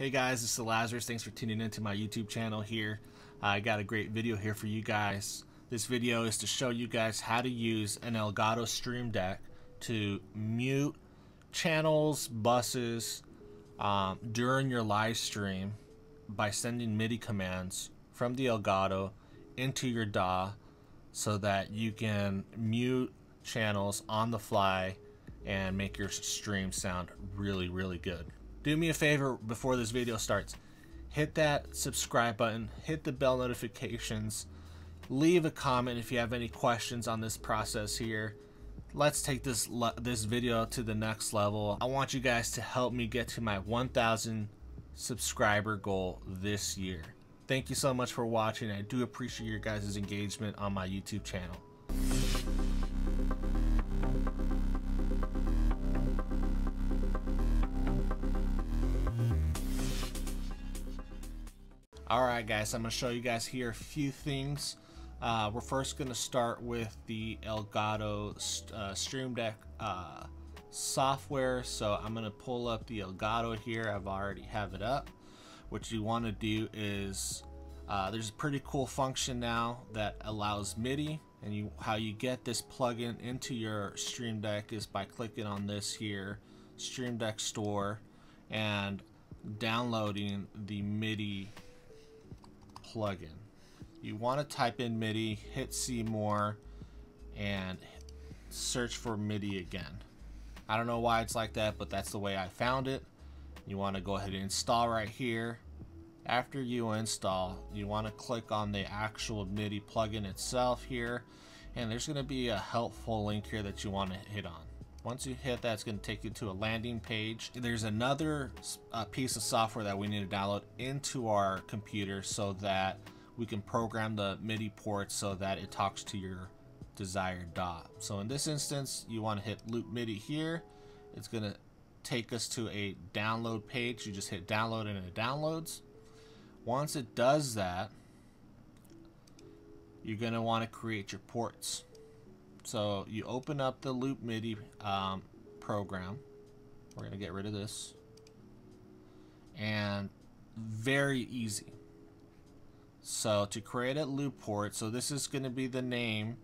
Hey guys, this is Lazarus. Thanks for tuning into my YouTube channel here. I got a great video here for you guys. This video is to show you guys how to use an Elgato StreamDeck to mute channels, buses during your live stream by sending MIDI commands from the Elgato into your DAW so that you can mute channels on the fly and make your stream sound really good. Do me a favor before this video starts. Hit that subscribe button, hit the bell notifications, leave a comment if you have any questions on this process here. Let's take this video to the next level. I want you guys to help me get to my 1,000 subscriber goal this year. Thank you so much for watching. I do appreciate your guys' engagement on my YouTube channel. Alright guys, I'm going to show you guys here a few things. We're first going to start with the Elgato StreamDeck software. So I'm going to pull up the Elgato here. I've already have it up. What you want to do is there's a pretty cool function now that allows MIDI, and how you get this plugin into your StreamDeck is by clicking on this here, StreamDeck Store, and downloading the MIDI plugin. You want to type in MIDI, hit see more, and search for MIDI again. I don't know why it's like that, but that's the way I found it. You want to go ahead and install right here. After you install, you want to click on the actual MIDI plugin itself here, and there's going to be a helpful link here that you want to hit on. Once you hit that, it's going to take you to a landing page. There's another piece of software that we need to download into our computer so that we can program the MIDI ports so that it talks to your desired DAW. So in this instance, you want to hit loop MIDI here. It's going to take us to a download page. You just hit download and it downloads. Once it does that, you're going to want to create your ports. So you open up the loop MIDI program. We're going to get rid of this. And very easy. So to create a loop port, so this is going to be the name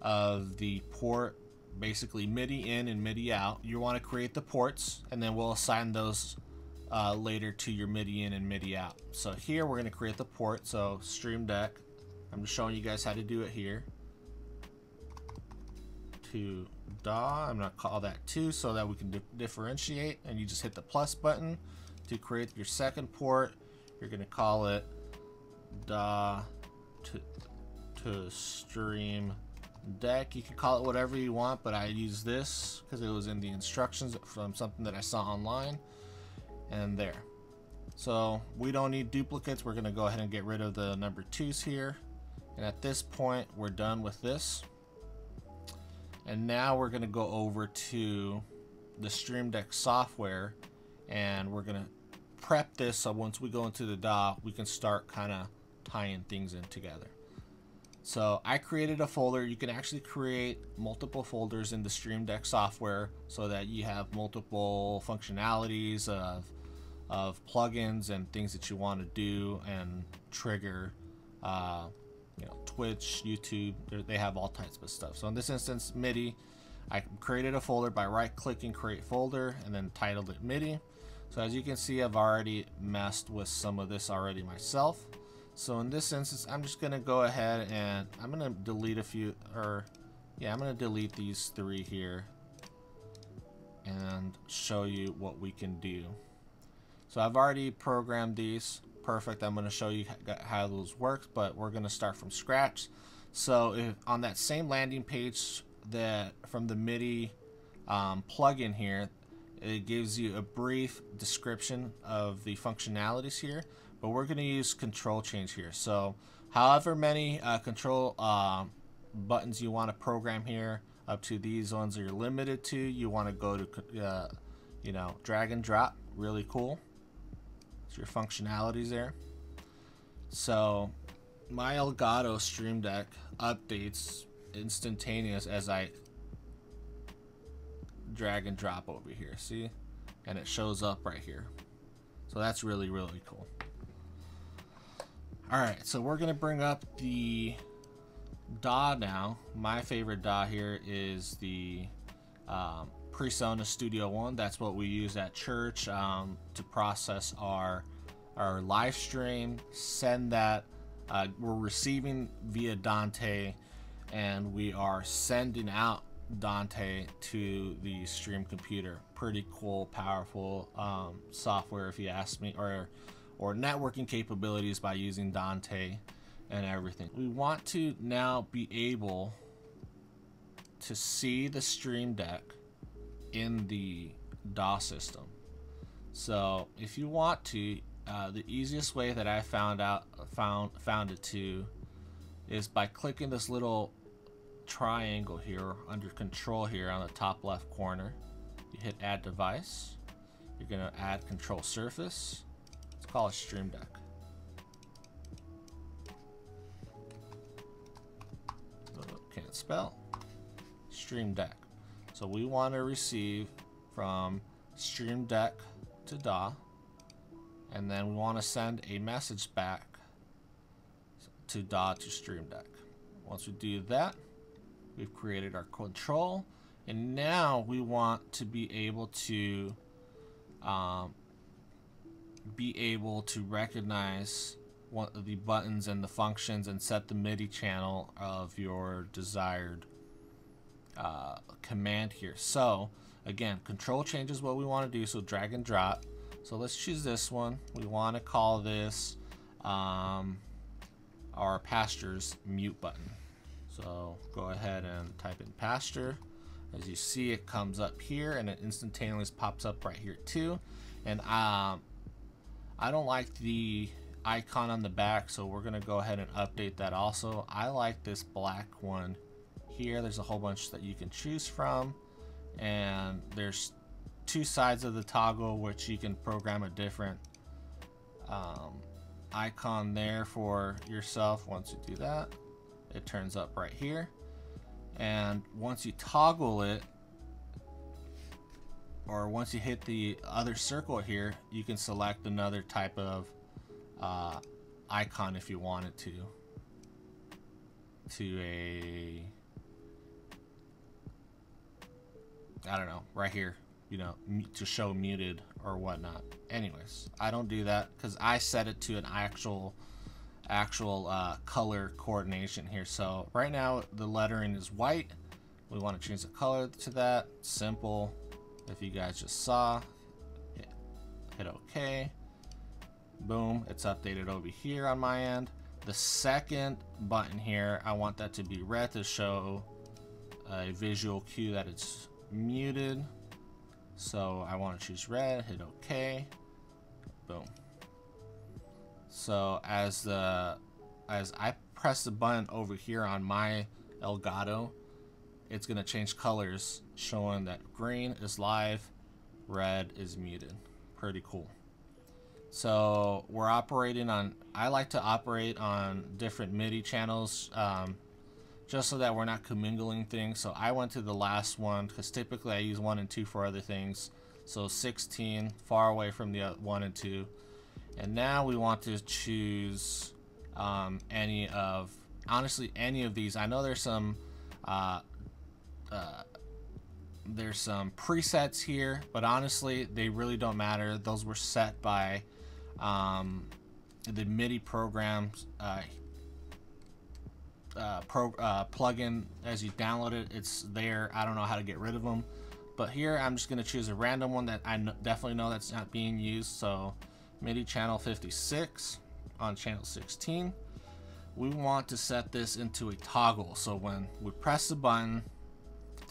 of the port, basically MIDI in and MIDI out. You want to create the ports, and then we'll assign those later to your MIDI in and MIDI out. So here we're going to create the port. So StreamDeck, I'm just showing you guys how to do it here. To DAW, I'm going to call that 2 so that we can differentiate, and you just hit the plus button to create your second port. You're going to call it DAW to StreamDeck. You can call it whatever you want, but I use this because it was in the instructions from something that I saw online. And there. So we don't need duplicates. We're going to go ahead and get rid of the number 2s here. And at this point, we're done with this. And now we're going to go over to the StreamDeck software, and we're going to prep this so once we go into the DAW, we can start kind of tying things in together. So I created a folder. You can actually create multiple folders in the StreamDeck software so that you have multiple functionalities of plugins and things that you want to do and trigger. Twitch, YouTube, they have all types of stuff. So in this instance, MIDI, I created a folder by right-clicking create folder and then titled it MIDI. So as you can see, I've already messed with some of this already myself. So in this instance, I'm just going to go ahead and I'm going to delete a few, I'm going to delete these 3 here and show you what we can do. So I've already programmed these. Perfect. I'm going to show you how those work, but we're going to start from scratch. So if on that same landing page that from the MIDI plugin here, it gives you a brief description of the functionalities here, but we're going to use control change here. So however many control buttons you want to program here, up to these ones that you're limited to, you want to go to drag and drop. Really cool. Your functionalities there. So my Elgato StreamDeck updates instantaneous as I drag and drop over here. See, and it shows up right here. So that's really, really cool. All right, so we're gonna bring up the DAW now. My favorite DAW here is the PreSonus StudioOne. That's what we use at church to process our live stream, send that. We're receiving via Dante, and we are sending out Dante to the stream computer. Pretty cool, powerful software, if you ask me, or networking capabilities by using Dante and everything. We want to now be able to see the StreamDeck in the DAW system. So if you want to, the easiest way that I found it to is by clicking this little triangle here under control here on the top left corner. You hit add device. You're gonna add control surface. Let's call it StreamDeck. Can't spell. StreamDeck. So we want to receive from StreamDeck to DAW, and then we want to send a message back to DAW to StreamDeck. Once we do that, we've created our control, and now we want to be able to recognize the buttons and the functions and set the MIDI channel of your desired command here. So again, control changes what we want to do, so drag and drop. So let's choose this one. We want to call this our pastor's mute button. So go ahead and type in pastor. As you see, it comes up here and it instantaneously pops up right here too. And I don't like the icon on the back, so we're gonna go ahead and update that also. I like this black one here. There's a whole bunch that you can choose from, and there's two sides of the toggle which you can program a different icon there for yourself. Once you do that, it turns up right here, and once you toggle it, or once you hit the other circle here, you can select another type of icon if you wanted to I don't know, right here, you know, to show muted or whatnot. Anyways, I don't do that because I set it to an actual color coordination here. So right now the lettering is white. We want to change the color to that. Simple. If you guys just saw, hit OK. Boom, it's updated over here on my end. The second button here, I want that to be red to show a visual cue that it's muted. So I want to choose red, hit OK. Boom. So as I press the button over here on my Elgato, it's gonna change colors, showing that green is live, red is muted. Pretty cool. So we're operating on, I like to operate on different MIDI channels just so that we're not commingling things. So I went to the last one because typically I use 1 and 2 for other things. So 16, far away from the 1 and 2. And now we want to choose any of these. I know there's some presets here, but honestly they really don't matter. Those were set by the MIDI programs plugin. As you download it, it's there. I don't know how to get rid of them, but here I'm just going to choose a random one that I definitely know that's not being used. So MIDI channel 56 on channel 16. We want to set this into a toggle, so when we press the button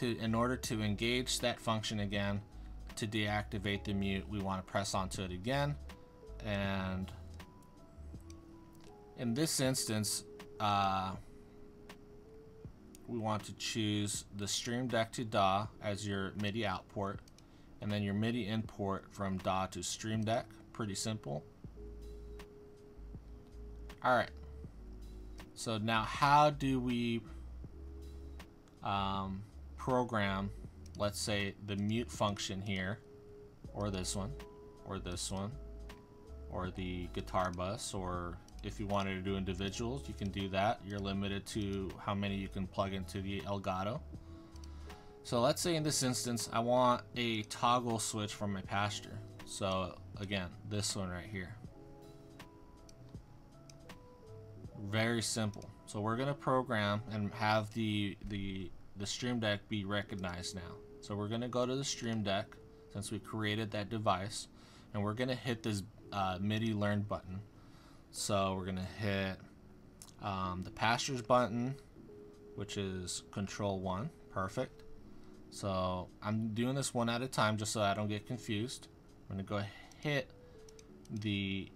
in order to engage that function again, to deactivate the mute, we want to press onto it again. And in this instance, we want to choose the StreamDeck to DAW as your MIDI output, and then your MIDI import from DAW to StreamDeck. Pretty simple. All right. So now how do we program, let's say, the mute function here, or this one, or this one, or the guitar bus, or if you wanted to do individuals, you can do that. You're limited to how many you can plug into the Elgato. So let's say in this instance, I want a toggle switch from my pastor. So again, this one right here. Very simple. So we're gonna program and have the StreamDeck be recognized now. So we're gonna go to the StreamDeck since we created that device, and we're gonna hit this MIDI learn button. So we're gonna hit the pastors button, which is Control 1. Perfect. So I'm doing this one at a time just so I don't get confused. I'm gonna go hit the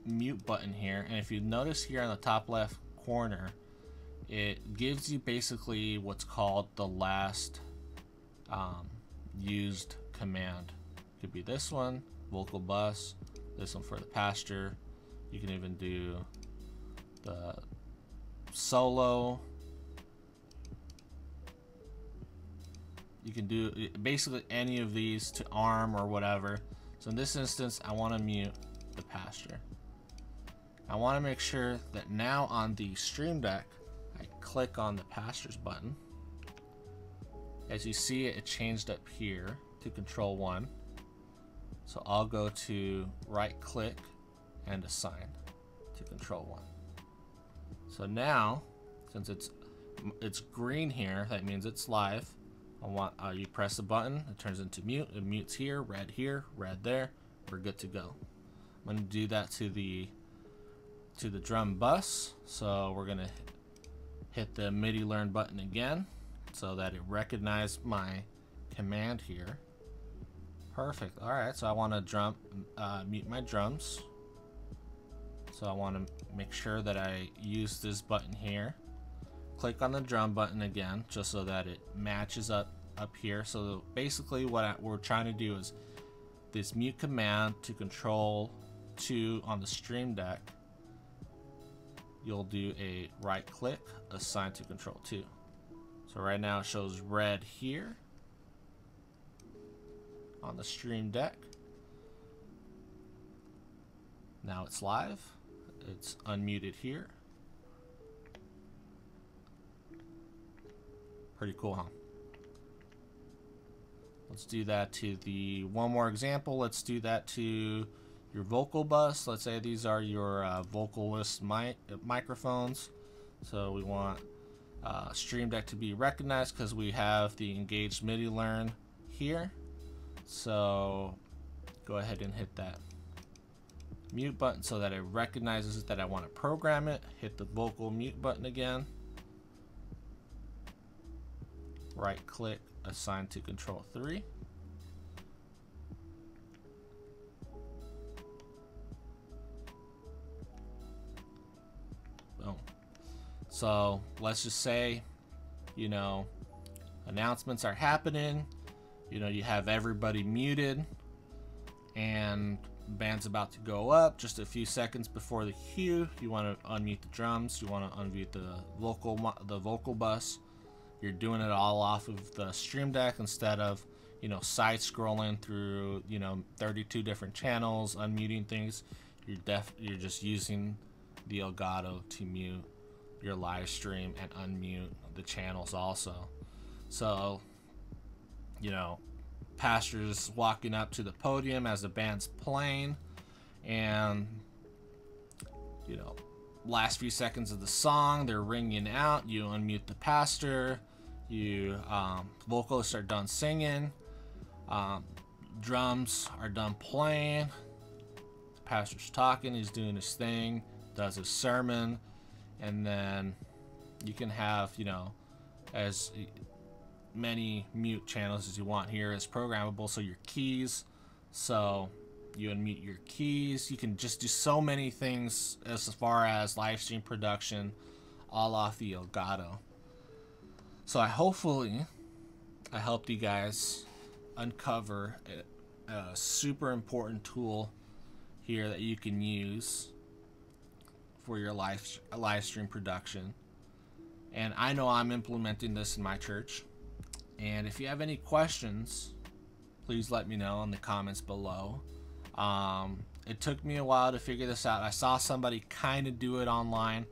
mute button here, and if you notice here on the top left corner, it gives you basically what's called the last used command. Could be this one, vocal bus, this one for the pastor. You can even do the solo. You can do basically any of these to arm or whatever. So in this instance, I want to mute the pastor. I want to make sure that now on the StreamDeck, I click on the pastors button. As you see, it changed up here to Control 1. So I'll go to right click and assign to Control 1. So now, since it's green here, that means it's live. I want you press the button, it turns into mute. It mutes here, red there. We're good to go. I'm going to do that to the drum bus. So we're going to hit the MIDI learn button again so that it recognized my command here. Perfect. All right, so I want to mute my drums. So I want to make sure that I use this button here. Click on the drum button again just so that it matches up here. So basically what we're trying to do is this mute command to Control 2 on the StreamDeck. You'll do a right click, assign to Control 2. So right now it shows red here on the StreamDeck. Now it's live. It's unmuted here. Pretty cool, huh? Let's do that to the one more example. Let's do that to your vocal bus. Let's say these are your vocalist microphones. So we want StreamDeck to be recognized because we have the engaged MIDI learn here. So go ahead and hit that mute button so that it recognizes that I want to program it. Hit the vocal mute button again. Right click, assign to Control 3. Boom. So let's just say, you know, announcements are happening. You know, you have everybody muted and band's about to go up. Just a few seconds before the cue, you want to unmute the drums. You want to unmute the vocal bus. You're doing it all off of the StreamDeck instead of, you know, side scrolling through, you know, 32 different channels, unmuting things. You're just using the Elgato to mute your live stream and unmute the channels also. So, you know, pastor's walking up to the podium as the band's playing, and, you know, last few seconds of the song, they're ringing out. You unmute the pastor. You vocalists are done singing. Drums are done playing. The pastor's talking. He's doing his thing. Does his sermon, and then you can have, you know, as many mute channels as you want here is programmable. So your keys. So you unmute your keys. You can just do so many things as far as live stream production, all off the Elgato. So I helped you guys uncover a super important tool here that you can use for your live stream production. And I know I'm implementing this in my church. And if you have any questions, please let me know in the comments below. It took me a while to figure this out. I saw somebody kind of do it online,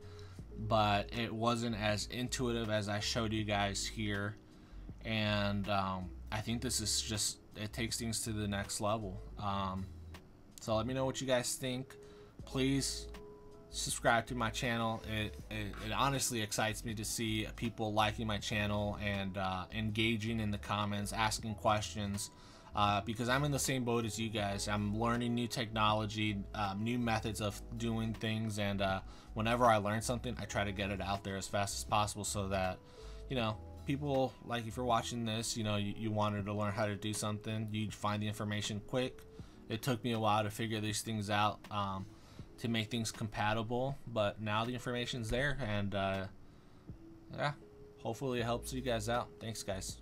but it wasn't as intuitive as I showed you guys here. And I think this is just, it takes things to the next level. So let me know what you guys think. Please subscribe to my channel. It honestly excites me to see people liking my channel and engaging in the comments, asking questions, because I'm in the same boat as you guys. I'm learning new technology, new methods of doing things, and whenever I learn something, I try to get it out there as fast as possible so that, you know, people, like if you're watching this, you know, you wanted to learn how to do something, you'd find the information quick. It took me a while to figure these things out, to make things compatible, but now the information's there, and yeah, hopefully it helps you guys out. Thanks, guys.